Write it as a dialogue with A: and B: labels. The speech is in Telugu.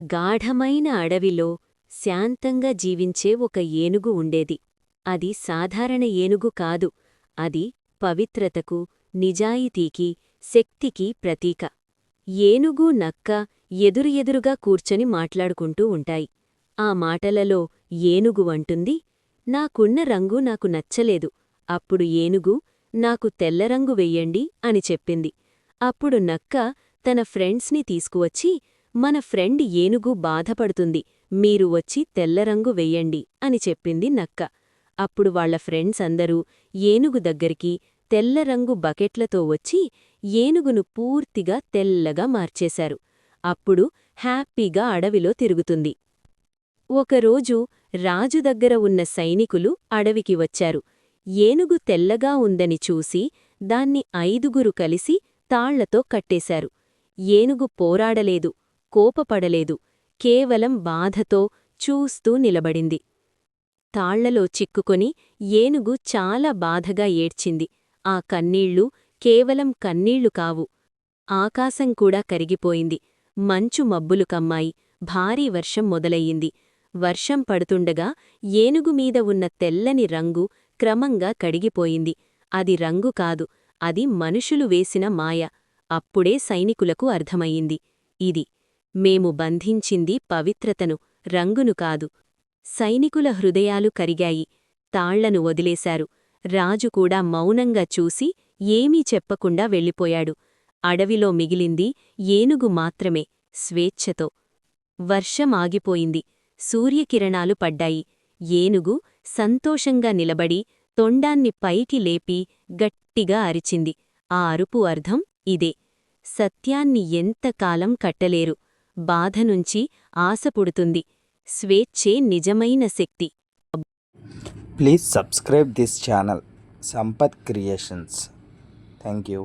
A: గాఢమైన అడవిలో శాంతంగా జీవించే ఒక ఏనుగు ఉండేది. అది సాధారణ ఏనుగు కాదు, అది పవిత్రతకు, నిజాయితీకి, శక్తికి ప్రతీక. ఏనుగు, నక్క ఎదురుగా కూర్చొని మాట్లాడుకుంటూ ఉంటాయి. ఆ మాటలలో ఏనుగు అంటుంది, నాకున్న రంగు నాకు నచ్చలేదు. అప్పుడు ఏనుగు, నాకు తెల్లరంగు వెయ్యండి అని చెప్పింది. అప్పుడు నక్క తన ఫ్రెండ్స్ని తీసుకువచ్చి, మన ఫ్రెండ్ ఏనుగు బాధపడుతుంది, మీరు వచ్చి తెల్లరంగు వెయ్యండి అని చెప్పింది నక్క. అప్పుడు వాళ్ల ఫ్రెండ్స్ అందరూ ఏనుగు దగ్గరికి తెల్లరంగు బకెట్లతో వచ్చి ఏనుగును పూర్తిగా తెల్లగా మార్చేశారు. అప్పుడు హ్యాపీగా అడవిలో తిరుగుతుంది. ఒకరోజు రాజు దగ్గర ఉన్న సైనికులు అడవికి వచ్చారు. ఏనుగు తెల్లగా ఉందని చూసి దాన్ని 5గురు కలిసి తాళ్లతో కట్టేశారు. ఏనుగు పోరాడలేదు, కోపపడలేదు, కేవలం బాధతో చూస్తూ నిలబడింది. తాళ్లలో చిక్కుకొని ఏనుగు చాలా బాధగా ఏడ్చింది. ఆ కన్నీళ్లు కేవలం కన్నీళ్లు కావు. ఆకాశం కూడా కరిగిపోయింది. మంచు మబ్బులు కమ్మాయి. భారీ వర్షం మొదలయ్యింది. వర్షం పడుతుండగా ఏనుగుమీద ఉన్న తెల్లని రంగు క్రమంగా కడిగిపోయింది. అది రంగు కాదు, అది మనుషులు వేసిన మాయ. అప్పుడే సైనికులకు అర్థమయ్యింది, ఇది మేము బంధించింది పవిత్రతను, రంగును కాదు. సైనికుల హృదయాలు కరిగాయి. తాళ్లను వదిలేశారు. రాజు కూడా మౌనంగా చూసి ఏమీ చెప్పకుండా వెళ్ళిపోయాడు. అడవిలో మిగిలింది ఏనుగు మాత్రమే, స్వేచ్ఛతో. వర్షం ఆగిపోయింది. సూర్యకిరణాలు పడ్డాయి. ఏనుగు సంతోషంగా నిలబడి తొండాన్ని పైకి లేపి గట్టిగా అరిచింది. ఆ అరుపు అర్థం ఇదే: సత్యాన్ని ఎంతకాలం కట్టలేరు, బాధనుంచి ఆశ పుడుతుంది, స్వేచ్ఛే నిజమైన శక్తి.
B: Please subscribe this channel, Sampath Creations. Thank you.